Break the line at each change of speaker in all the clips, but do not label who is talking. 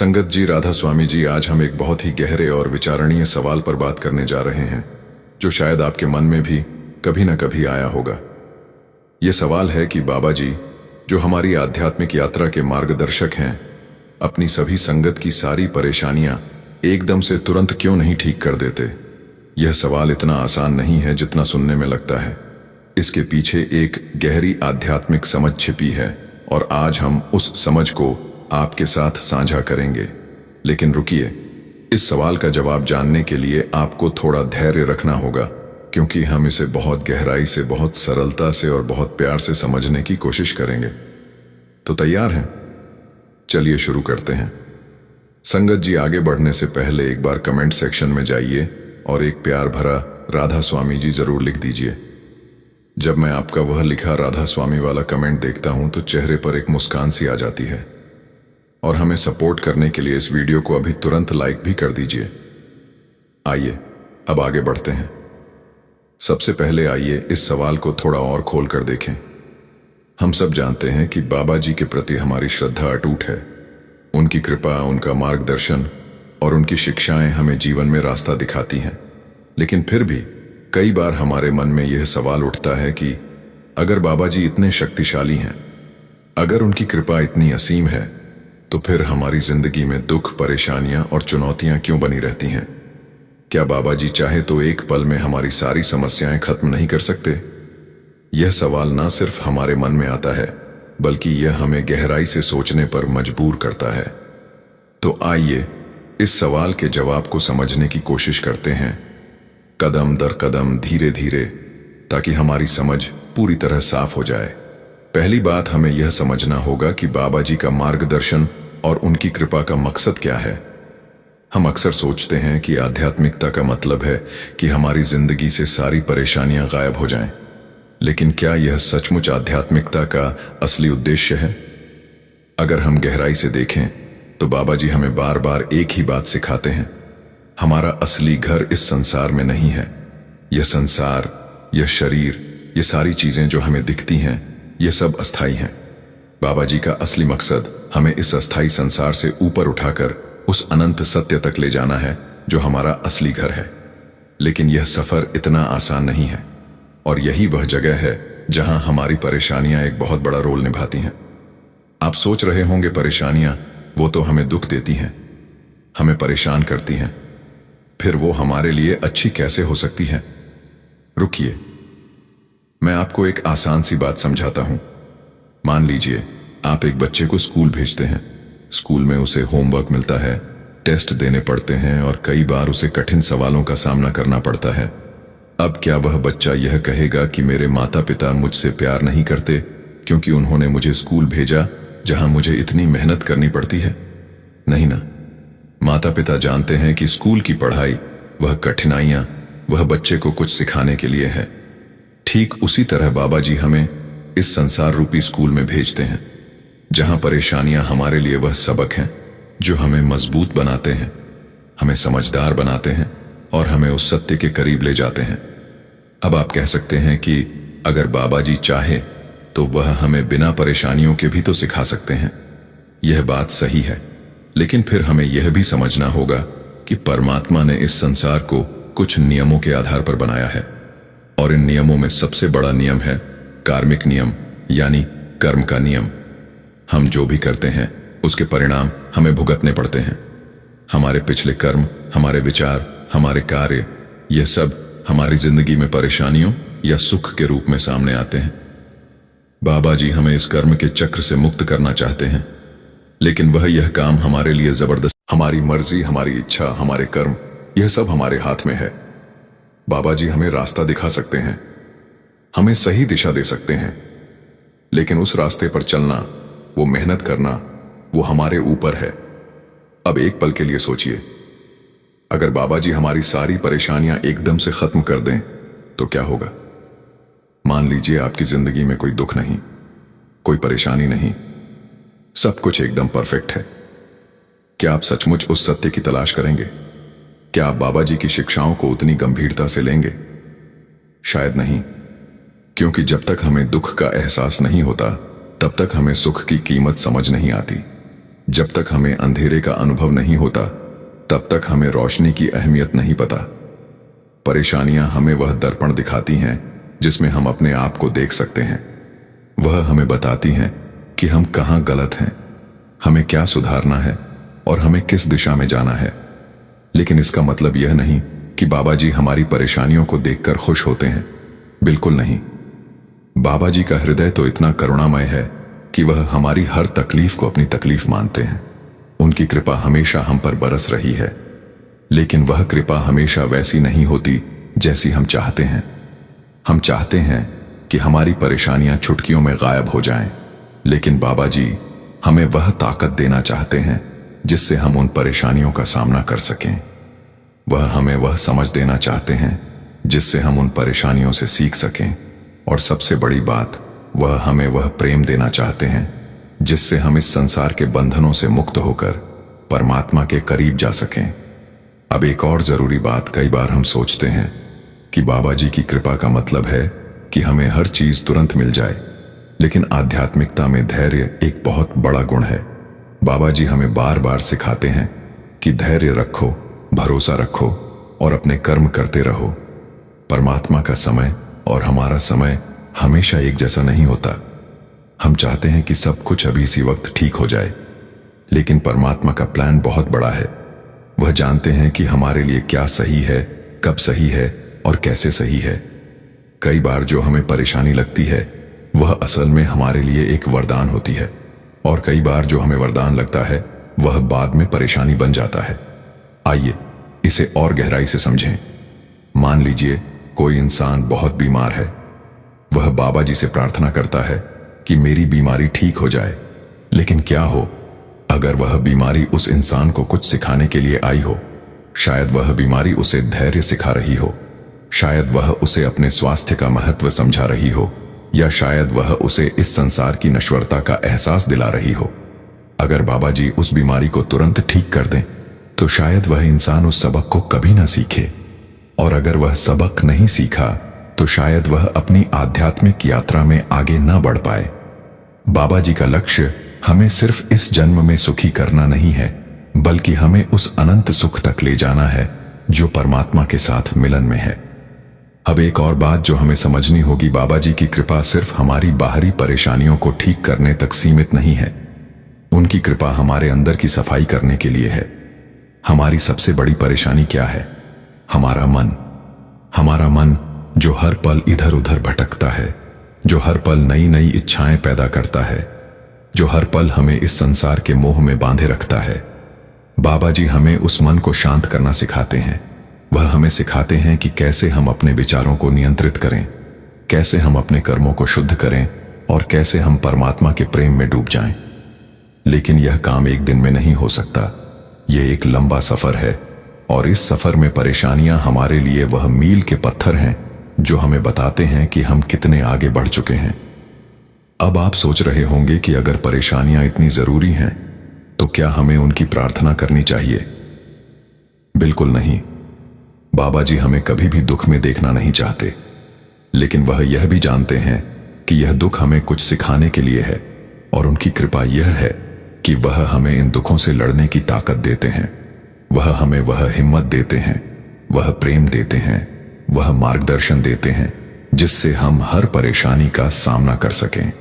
संगत जी, राधा स्वामी जी, आज हम एक बहुत ही गहरे और विचारणीय सवाल पर बात करने जा रहे हैं जो शायद आपके मन में भी कभी न कभी आया होगा। यह सवाल है कि बाबा जी, जो हमारी आध्यात्मिक यात्रा के मार्गदर्शक हैं, अपनी सभी संगत की सारी परेशानियां एकदम से तुरंत क्यों नहीं ठीक कर देते। यह सवाल इतना आसान नहीं है जितना सुनने में लगता है। इसके पीछे एक गहरी आध्यात्मिक समझ छिपी है और आज हम उस समझ को आपके साथ साझा करेंगे। लेकिन रुकिए, इस सवाल का जवाब जानने के लिए आपको थोड़ा धैर्य रखना होगा, क्योंकि हम इसे बहुत गहराई से, बहुत सरलता से और बहुत प्यार से समझने की कोशिश करेंगे। तो तैयार हैं? चलिए शुरू करते हैं। संगत जी, आगे बढ़ने से पहले एक बार कमेंट सेक्शन में जाइए और एक प्यार भरा राधा स्वामी जी जरूर लिख दीजिए। जब मैं आपका वह लिखा राधा स्वामी वाला कमेंट देखता हूं तो चेहरे पर एक मुस्कान सी आ जाती है। और हमें सपोर्ट करने के लिए इस वीडियो को अभी तुरंत लाइक भी कर दीजिए। आइए अब आगे बढ़ते हैं। सबसे पहले आइए इस सवाल को थोड़ा और खोल कर देखें। हम सब जानते हैं कि बाबा जी के प्रति हमारी श्रद्धा अटूट है। उनकी कृपा, उनका मार्गदर्शन और उनकी शिक्षाएं हमें जीवन में रास्ता दिखाती हैं। लेकिन फिर भी कई बार हमारे मन में यह सवाल उठता है कि अगर बाबा जी इतने शक्तिशाली हैं, अगर उनकी कृपा इतनी असीम है, तो फिर हमारी जिंदगी में दुख, परेशानियां और चुनौतियां क्यों बनी रहती हैं? क्या बाबा जी चाहे तो एक पल में हमारी सारी समस्याएं खत्म नहीं कर सकते? यह सवाल ना सिर्फ हमारे मन में आता है, बल्कि यह हमें गहराई से सोचने पर मजबूर करता है। तो आइए इस सवाल के जवाब को समझने की कोशिश करते हैं, कदम दर कदम, धीरे धीरे, ताकि हमारी समझ पूरी तरह साफ हो जाए। पहली बात, हमें यह समझना होगा कि बाबा जी का मार्गदर्शन और उनकी कृपा का मकसद क्या है। हम अक्सर सोचते हैं कि आध्यात्मिकता का मतलब है कि हमारी जिंदगी से सारी परेशानियां गायब हो जाएं। लेकिन क्या यह सचमुच आध्यात्मिकता का असली उद्देश्य है? अगर हम गहराई से देखें तो बाबा जी हमें बार बार एक ही बात सिखाते हैं। हमारा असली घर इस संसार में नहीं है। यह संसार, यह शरीर, ये सारी चीजें जो हमें दिखती हैं, ये सब अस्थाई हैं। बाबा जी का असली मकसद हमें इस अस्थाई संसार से ऊपर उठाकर उस अनंत सत्य तक ले जाना है जो हमारा असली घर है। लेकिन यह सफर इतना आसान नहीं है, और यही वह जगह है जहां हमारी परेशानियां एक बहुत बड़ा रोल निभाती हैं। आप सोच रहे होंगे, परेशानियां वो तो हमें दुख देती हैं, हमें परेशान करती हैं, फिर वो हमारे लिए अच्छी कैसे हो सकती है? रुकिए, मैं आपको एक आसान सी बात समझाता हूं। मान लीजिए आप एक बच्चे को स्कूल भेजते हैं। स्कूल में उसे होमवर्क मिलता है, टेस्ट देने पड़ते हैं और कई बार उसे कठिन सवालों का सामना करना पड़ता है। अब क्या वह बच्चा यह कहेगा कि मेरे माता पिता मुझसे प्यार नहीं करते क्योंकि उन्होंने मुझे स्कूल भेजा जहां मुझे इतनी मेहनत करनी पड़ती है? नहीं ना। माता पिता जानते हैं कि स्कूल की पढ़ाई, वह कठिनाइयां, वह बच्चे को कुछ सिखाने के लिए है। ठीक उसी तरह बाबा जी हमें इस संसार रूपी स्कूल में भेजते हैं, जहां परेशानियां हमारे लिए वह सबक हैं जो हमें मजबूत बनाते हैं, हमें समझदार बनाते हैं और हमें उस सत्य के करीब ले जाते हैं। अब आप कह सकते हैं कि अगर बाबा जी चाहे तो वह हमें बिना परेशानियों के भी तो सिखा सकते हैं। यह बात सही है, लेकिन फिर हमें यह भी समझना होगा कि परमात्मा ने इस संसार को कुछ नियमों के आधार पर बनाया है, और इन नियमों में सबसे बड़ा नियम है कार्मिक नियम, यानी कर्म का नियम। हम जो भी करते हैं उसके परिणाम हमें भुगतने पड़ते हैं। हमारे पिछले कर्म, हमारे विचार, हमारे कार्य, यह सब हमारी जिंदगी में परेशानियों या सुख के रूप में सामने आते हैं। बाबा जी हमें इस कर्म के चक्र से मुक्त करना चाहते हैं, लेकिन वह यह काम हमारे लिए जबरदस्त, हमारी मर्जी, हमारी इच्छा, हमारे कर्म, यह सब हमारे हाथ में है। बाबा जी हमें रास्ता दिखा सकते हैं, हमें सही दिशा दे सकते हैं, लेकिन उस रास्ते पर चलना, वो मेहनत करना, वो हमारे ऊपर है। अब एक पल के लिए सोचिए, अगर बाबा जी हमारी सारी परेशानियां एकदम से खत्म कर दें तो क्या होगा? मान लीजिए आपकी जिंदगी में कोई दुख नहीं, कोई परेशानी नहीं, सब कुछ एकदम परफेक्ट है। क्या आप सचमुच उस सत्य की तलाश करेंगे? क्या आप बाबा जी की शिक्षाओं को उतनी गंभीरता से लेंगे? शायद नहीं, क्योंकि जब तक हमें दुख का एहसास नहीं होता, तब तक हमें सुख की कीमत समझ नहीं आती। जब तक हमें अंधेरे का अनुभव नहीं होता तब तक हमें रोशनी की अहमियत नहीं पता। परेशानियां हमें वह दर्पण दिखाती हैं जिसमें हम अपने आप को देख सकते हैं। वह हमें बताती हैं कि हम कहाँ गलत हैं, हमें क्या सुधारना है और हमें किस दिशा में जाना है। लेकिन इसका मतलब यह नहीं कि बाबा जी हमारी परेशानियों को देखकर खुश होते हैं। बिल्कुल नहीं। बाबा जी का हृदय तो इतना करुणामय है कि वह हमारी हर तकलीफ को अपनी तकलीफ मानते हैं। उनकी कृपा हमेशा हम पर बरस रही है, लेकिन वह कृपा हमेशा वैसी नहीं होती जैसी हम चाहते हैं। हम चाहते हैं कि हमारी परेशानियां चुटकियों में गायब हो जाएं, लेकिन बाबा जी हमें वह ताकत देना चाहते हैं जिससे हम उन परेशानियों का सामना कर सकें। वह हमें वह समझ देना चाहते हैं जिससे हम उन परेशानियों से सीख सकें, और सबसे बड़ी बात, वह हमें वह प्रेम देना चाहते हैं जिससे हम इस संसार के बंधनों से मुक्त होकर परमात्मा के करीब जा सकें। अब एक और जरूरी बात, कई बार हम सोचते हैं कि बाबा जी की कृपा का मतलब है कि हमें हर चीज तुरंत मिल जाए, लेकिन आध्यात्मिकता में धैर्य एक बहुत बड़ा गुण है। बाबा जी हमें बार बार सिखाते हैं कि धैर्य रखो, भरोसा रखो और अपने कर्म करते रहो। परमात्मा का समय और हमारा समय हमेशा एक जैसा नहीं होता। हम चाहते हैं कि सब कुछ अभी इसी वक्त ठीक हो जाए, लेकिन परमात्मा का प्लान बहुत बड़ा है। वह जानते हैं कि हमारे लिए क्या सही है, कब सही है और कैसे सही है। कई बार जो हमें परेशानी लगती है वह असल में हमारे लिए एक वरदान होती है, और कई बार जो हमें वरदान लगता है वह बाद में परेशानी बन जाता है। आइए इसे और गहराई से समझें। मान लीजिए कोई इंसान बहुत बीमार है। वह बाबा जी से प्रार्थना करता है कि मेरी बीमारी ठीक हो जाए, लेकिन क्या हो अगर वह बीमारी उस इंसान को कुछ सिखाने के लिए आई हो? शायद वह बीमारी उसे धैर्य सिखा रही हो, शायद वह उसे अपने स्वास्थ्य का महत्व समझा रही हो, या शायद वह उसे इस संसार की नश्वरता का एहसास दिला रही हो। अगर बाबा जी उस बीमारी को तुरंत ठीक कर दें तो शायद वह इंसान उस सबक को कभी ना सीखे, और अगर वह सबक नहीं सीखा तो शायद वह अपनी आध्यात्मिक यात्रा में आगे ना बढ़ पाए। बाबा जी का लक्ष्य हमें सिर्फ इस जन्म में सुखी करना नहीं है, बल्कि हमें उस अनंत सुख तक ले जाना है जो परमात्मा के साथ मिलन में है। अब एक और बात जो हमें समझनी होगी, बाबा जी की कृपा सिर्फ हमारी बाहरी परेशानियों को ठीक करने तक सीमित नहीं है। उनकी कृपा हमारे अंदर की सफाई करने के लिए है। हमारी सबसे बड़ी परेशानी क्या है? हमारा मन। हमारा मन जो हर पल इधर उधर भटकता है, जो हर पल नई नई इच्छाएं पैदा करता है, जो हर पल हमें इस संसार के मोह में बांधे रखता है। बाबा जी हमें उस मन को शांत करना सिखाते हैं। वह हमें सिखाते हैं कि कैसे हम अपने विचारों को नियंत्रित करें, कैसे हम अपने कर्मों को शुद्ध करें और कैसे हम परमात्मा के प्रेम में डूब जाएं। लेकिन यह काम एक दिन में नहीं हो सकता। यह एक लंबा सफर है, और इस सफर में परेशानियां हमारे लिए वह मील के पत्थर हैं जो हमें बताते हैं कि हम कितने आगे बढ़ चुके हैं। अब आप सोच रहे होंगे कि अगर परेशानियां इतनी जरूरी हैं तो क्या हमें उनकी प्रार्थना करनी चाहिए? बिल्कुल नहीं। बाबा जी हमें कभी भी दुख में देखना नहीं चाहते, लेकिन वह यह भी जानते हैं कि यह दुख हमें कुछ सिखाने के लिए है, और उनकी कृपा यह है कि वह हमें इन दुखों से लड़ने की ताकत देते हैं। वह हमें वह हिम्मत देते हैं, वह प्रेम देते हैं, वह मार्गदर्शन देते हैं जिससे हम हर परेशानी का सामना कर सकें।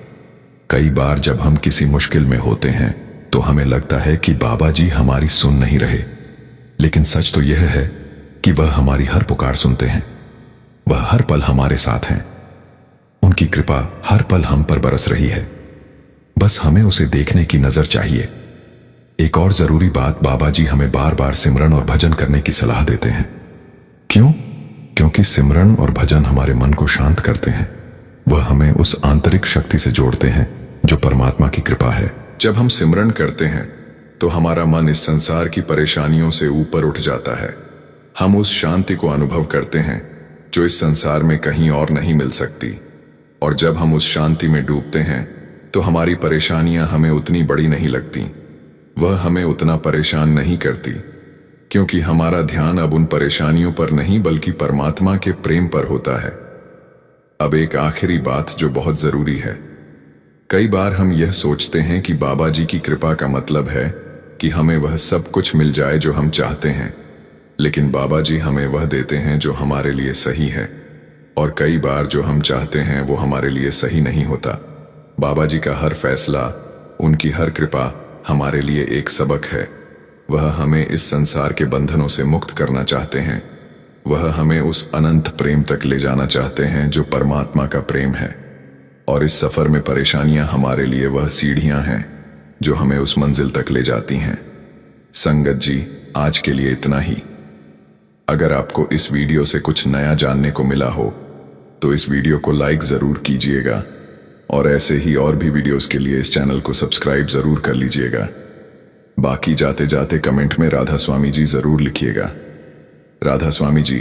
कई बार जब हम किसी मुश्किल में होते हैं तो हमें लगता है कि बाबा जी हमारी सुन नहीं रहे, लेकिन सच तो यह है कि वह हमारी हर पुकार सुनते हैं। वह हर पल हमारे साथ हैं। उनकी कृपा हर पल हम पर बरस रही है, बस हमें उसे देखने की नजर चाहिए। एक और जरूरी बात, बाबा जी हमें बार बार सिमरन और भजन करने की सलाह देते हैं। क्यों? क्योंकि सिमरन और भजन हमारे मन को शांत करते हैं। वह हमें उस आंतरिक शक्ति से जोड़ते हैं जो परमात्मा की कृपा है। जब हम सिमरन करते हैं तो हमारा मन इस संसार की परेशानियों से ऊपर उठ जाता है। हम उस शांति को अनुभव करते हैं जो इस संसार में कहीं और नहीं मिल सकती। और जब हम उस शांति में डूबते हैं तो हमारी परेशानियां हमें उतनी बड़ी नहीं लगती। वह हमें उतना परेशान नहीं करती, क्योंकि हमारा ध्यान अब उन परेशानियों पर नहीं बल्कि परमात्मा के प्रेम पर होता है। अब एक आखिरी बात जो बहुत जरूरी है, कई बार हम यह सोचते हैं कि बाबा जी की कृपा का मतलब है कि हमें वह सब कुछ मिल जाए जो हम चाहते हैं, लेकिन बाबा जी हमें वह देते हैं जो हमारे लिए सही है। और कई बार जो हम चाहते हैं वो हमारे लिए सही नहीं होता। बाबा जी का हर फैसला, उनकी हर कृपा हमारे लिए एक सबक है। वह हमें इस संसार के बंधनों से मुक्त करना चाहते हैं। वह हमें उस अनंत प्रेम तक ले जाना चाहते हैं जो परमात्मा का प्रेम है। और इस सफर में परेशानियां हमारे लिए वह सीढ़ियां हैं जो हमें उस मंजिल तक ले जाती हैं। संगत जी, आज के लिए इतना ही। अगर आपको इस वीडियो से कुछ नया जानने को मिला हो तो इस वीडियो को लाइक जरूर कीजिएगा और ऐसे ही और भी वीडियोस के लिए इस चैनल को सब्सक्राइब जरूर कर लीजिएगा। बाकी जाते जाते कमेंट में राधा स्वामी जी जरूर लिखिएगा। राधा स्वामी जी।